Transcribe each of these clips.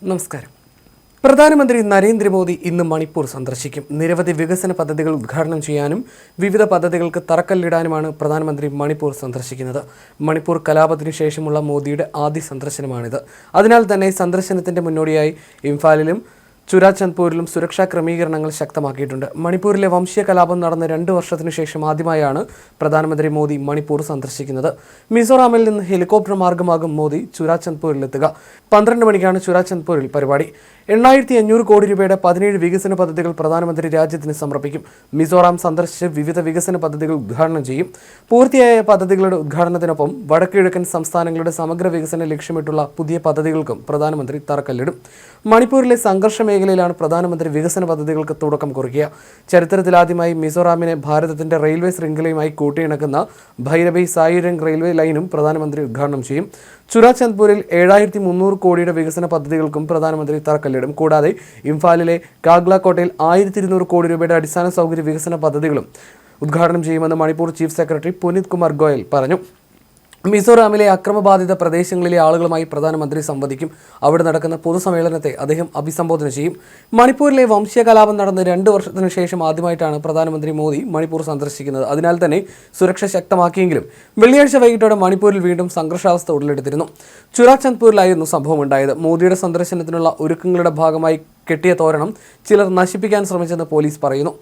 നമസ്കാരം. പ്രധാനമന്ത്രി നരേന്ദ്രമോദി ഇന്ന് മണിപ്പൂർ സന്ദർശിക്കും. നിരവധി വികസന പദ്ധതികൾ ഉദ്ഘാടനം ചെയ്യാനും വിവിധ പദ്ധതികൾക്ക് തറക്കല്ലിടാനുമാണ് പ്രധാനമന്ത്രി മണിപ്പൂർ സന്ദർശിക്കുന്നത്. മണിപ്പൂർ കലാപത്തിനു ശേഷമുള്ള മോദിയുടെ ആദ്യ സന്ദർശനമാണിത്. അതിനാൽ തന്നെ സന്ദർശനത്തിന്റെ മുന്നോടിയായി ഇംഫാലിലും ചുരാചന്ദ്പൂരിലും സുരക്ഷാ ക്രമീകരണങ്ങൾ ശക്തമാക്കിയിട്ടുണ്ട്. മണിപ്പൂരിലെ വംശീയ കലാപം നടന്ന 2 വർഷത്തിനു ശേഷം ആദ്യമായാണ് പ്രധാനമന്ത്രി മോദി മണിപ്പൂർ സന്ദർശിക്കുന്നത്. മിസോറാമിൽ നിന്ന് ഹെലികോപ്റ്റർ മാർഗമാകും മോദി ചുരാചന്ദ്പൂരിലെത്തുക. 12 മണിക്കാണ് ചുരാചന്ദ്പൂരിൽ പരിപാടി. 8500 കോടി രൂപയുടെ 17 വികസന പദ്ധതികൾ പ്രധാനമന്ത്രി രാജ്യത്തിന് സമർപ്പിക്കും. മിസോറാം സന്ദർശിച്ച് വിവിധ വികസന പദ്ധതികൾ ഉദ്ഘാടനം ചെയ്യും. പൂർത്തിയായ പദ്ധതികളുടെ ഉദ്ഘാടനത്തിനൊപ്പം വടക്കുകിഴക്കൻ സംസ്ഥാനങ്ങളുടെ സമഗ്ര വികസനം ലക്ഷ്യമിട്ടുള്ള പുതിയ പദ്ധതികൾക്കും പ്രധാനമന്ത്രി തറക്കല്ലിടും. മണിപ്പൂരിലെ സംഘർഷ മേഖലയിലാണ് പ്രധാനമന്ത്രി വികസന പദ്ധതികൾക്ക് തുടക്കം കുറിക്കുക. ചരിത്രത്തിലാദ്യമായി മിസോറാമിനെ ഭാരതത്തിന്റെ റെയിൽവേ ശൃംഖലയുമായി കൂട്ടിയിണക്കുന്ന ഭൈരബി സായിരംഗ് റെയിൽവേ ലൈനും പ്രധാനമന്ത്രി ഉദ്ഘാടനം ചെയ്യും. ചുരാചന്ദ്പൂരിൽ 7300 കോടിയുടെ വികസന പദ്ധതികൾക്കും പ്രധാനമന്ത്രി തറക്കല്ലിടും. കൂടാതെ ഇംഫാലിലെ കാഗ്ലാകോട്ടയിൽ 1200 കോടി രൂപയുടെ അടിസ്ഥാന സൗകര്യ വികസന പദ്ധതികളും ഉദ്ഘാടനം ചെയ്യുമെന്ന് മണിപ്പൂർ ചീഫ് സെക്രട്ടറി പുനീത് കുമാർ ഗോയൽ പറഞ്ഞു. മിസോറാമിലെ അക്രമബാധിത പ്രദേശങ്ങളിലെ ആളുകളുമായി പ്രധാനമന്ത്രി സംവദിക്കും. അവിടെ നടക്കുന്ന പൊതുസമ്മേളനത്തെ അദ്ദേഹം അഭിസംബോധന ചെയ്യും. മണിപ്പൂരിലെ വംശീയ കലാപം നടന്ന് 2 വർഷത്തിനു ശേഷം ആദ്യമായിട്ടാണ് പ്രധാനമന്ത്രി മോദി മണിപ്പൂർ സന്ദർശിക്കുന്നത്. അതിനാൽ തന്നെ സുരക്ഷ ശക്തമാക്കിയെങ്കിലും വെള്ളിയാഴ്ച വൈകിട്ടോടെ മണിപ്പൂരിൽ വീണ്ടും സംഘർഷാവസ്ഥ ഉടലെടുത്തിരുന്നു. ചുരാചന്ദ്പൂരിലായിരുന്നു സംഭവം ഉണ്ടായത്. മോദിയുടെ സന്ദർശനത്തിനുള്ള ഒരുക്കങ്ങളുടെ ഭാഗമായി കെട്ടിയ തോരണം ചിലർ നശിപ്പിക്കാൻ ശ്രമിച്ചെന്ന് പോലീസ് പറയുന്നു.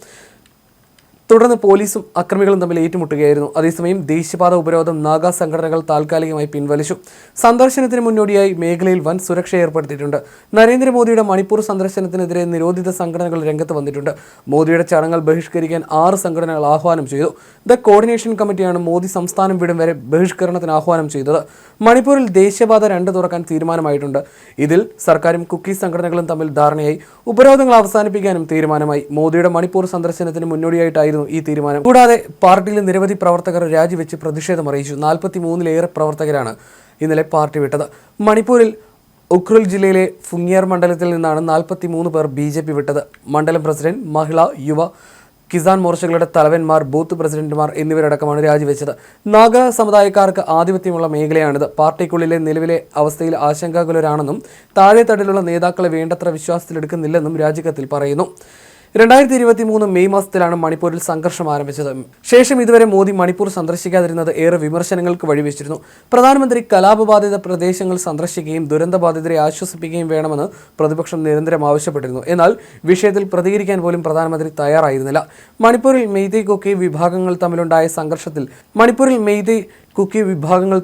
തുടർന്ന് പോലീസും അക്രമികളും തമ്മിൽ ഏറ്റുമുട്ടുകയായിരുന്നു. അതേസമയം ദേശീയപാത ഉപരോധം നാഗാ സംഘടനകൾ താൽക്കാലികമായി പിൻവലിച്ചു. സന്ദർശനത്തിന് മുന്നോടിയായി മേഖലയിൽ വൻ സുരക്ഷ ഏർപ്പെടുത്തിയിട്ടുണ്ട്. നരേന്ദ്രമോദിയുടെ മണിപ്പൂർ സന്ദർശനത്തിനെതിരെ നിരോധിത സംഘടനകൾ രംഗത്ത് വന്നിട്ടുണ്ട്. മോദിയുടെ ചടങ്ങുകൾ ബഹിഷ്കരിക്കാൻ 6 സംഘടനകൾ ആഹ്വാനം ചെയ്തു. ദ കോർഡിനേഷൻ കമ്മിറ്റിയാണ് മോദി സംസ്ഥാനം വിടും വരെ ബഹിഷ്കരണത്തിന് ആഹ്വാനം ചെയ്തത്. മണിപ്പൂരിൽ ദേശീയപാത 2 തുറക്കാൻ തീരുമാനമായിട്ടുണ്ട്. ഇതിൽ സർക്കാരും കുക്കീസ് സംഘടനകളും തമ്മിൽ ധാരണയായി. ഉപരോധങ്ങൾ അവസാനിപ്പിക്കാനും തീരുമാനമായി. മോദിയുടെ മണിപ്പൂർ സന്ദർശനത്തിന് മുന്നോടിയായിട്ടായിരുന്നു ഈ തീരുമാനം. കൂടാതെ പാർട്ടിയിലെ നിരവധി പ്രവർത്തകർ രാജിവെച്ച് പ്രതിഷേധം അറിയിച്ചു. 43-ലേറെ പ്രവർത്തകരാണ് ഇന്നലെ പാർട്ടി വിട്ടത്. മണിപ്പൂരിൽ ഉഖ്രുൽ ജില്ലയിലെ ഫുങ്ങിയർ മണ്ഡലത്തിൽ നിന്നാണ് 43 പേർ BJP വിട്ടത്. മണ്ഡലം പ്രസിഡന്റ്, മഹിള, യുവ, കിസാൻ മോർച്ചകളുടെ തലവന്മാർ, ബൂത്ത് പ്രസിഡന്റുമാർ എന്നിവരടക്കമാണ് രാജിവെച്ചത്. നാഗ സമുദായക്കാർക്ക് ആധിപത്യമുള്ള മേഖലയാണിത്. പാർട്ടിക്കുള്ളിലെ നിലവിലെ അവസ്ഥയിൽ ആശങ്കാകുലരാണെന്നും താഴെത്തട്ടിലുള്ള നേതാക്കളെ വേണ്ടത്ര വിശ്വാസത്തിലെടുക്കുന്നില്ലെന്നും രാജിക്കത്തിൽ പറയുന്നു. 2023 മെയ് മാസത്തിലാണ് മണിപ്പൂരിൽ സംഘർഷം ആരംഭിച്ചത്. ശേഷം ഇതുവരെ മോദി മണിപ്പൂർ സന്ദർശിക്കാതിരുന്നത് ഏറെ വിമർശനങ്ങൾക്ക് വഴിവെച്ചിരുന്നു. പ്രധാനമന്ത്രി കലാപബാധിത പ്രദേശങ്ങൾ സന്ദർശിക്കുകയും ദുരന്തബാധിതരെ ആശ്വസിപ്പിക്കുകയും വേണമെന്ന് പ്രതിപക്ഷം നിരന്തരം ആവശ്യപ്പെട്ടിരുന്നു. എന്നാൽ വിഷയത്തിൽ പ്രതികരിക്കാൻ പോലും പ്രധാനമന്ത്രി തയ്യാറായിരുന്നില്ല. മണിപ്പൂരിൽ മെയ്തേ കുക്കി വിഭാഗങ്ങൾ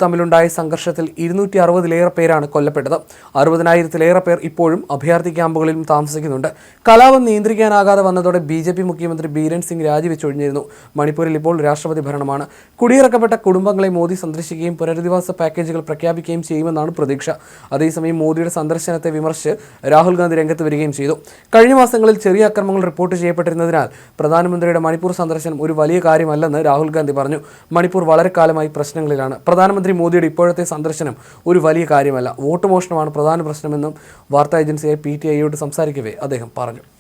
തമ്മിലുണ്ടായ സംഘർഷത്തിൽ 260-ലേറെ പേരാണ് കൊല്ലപ്പെട്ടത്. 60,000-ലേറെ പേർ ഇപ്പോഴും അഭയാർത്ഥി ക്യാമ്പുകളിലും താമസിക്കുന്നുണ്ട്. കലാപം നിയന്ത്രിക്കാനാകാതെ വന്നതോടെ BJP മുഖ്യമന്ത്രി ബീരൻ സിംഗ് രാജിവെച്ചൊഴിഞ്ഞിരുന്നു. മണിപ്പൂരിൽ ഇപ്പോൾ രാഷ്ട്രപതി ഭരണമാണ്. കുടിയിറക്കപ്പെട്ട കുടുംബങ്ങളെ മോദി സന്ദർശിക്കുകയും പുനരധിവാസ പാക്കേജുകൾ പ്രഖ്യാപിക്കുകയും ചെയ്യുമെന്നാണ് പ്രതീക്ഷ. അതേസമയം മോദിയുടെ സന്ദർശനത്തെ വിമർശിച്ച് രാഹുൽ ഗാന്ധി രംഗത്ത് വരികയും ചെയ്തു. കഴിഞ്ഞ മാസങ്ങളിൽ ചെറിയ അക്രമങ്ങൾ റിപ്പോർട്ട് ചെയ്യപ്പെട്ടിരുന്നതിനാൽ പ്രധാനമന്ത്രിയുടെ മണിപ്പൂർ സന്ദർശനം ഒരു വലിയ കാര്യമല്ലെന്ന് രാഹുൽ ഗാന്ധി പറഞ്ഞു. മണിപ്പൂർ വളരെ കാലമായി പ്രശ്നങ്ങളിലാണ്. പ്രധാനമന്ത്രി മോദിയുടെ ഇപ്പോഴത്തെ സന്ദർശനം ഒരു വലിയ കാര്യമല്ല. വോട്ട് മോഷണമാണ് പ്രധാന പ്രശ്നമെന്നും വാർത്താ ഏജൻസിയായ PTIയോട് സംസാരിക്കവേ അദ്ദേഹം പറഞ്ഞു.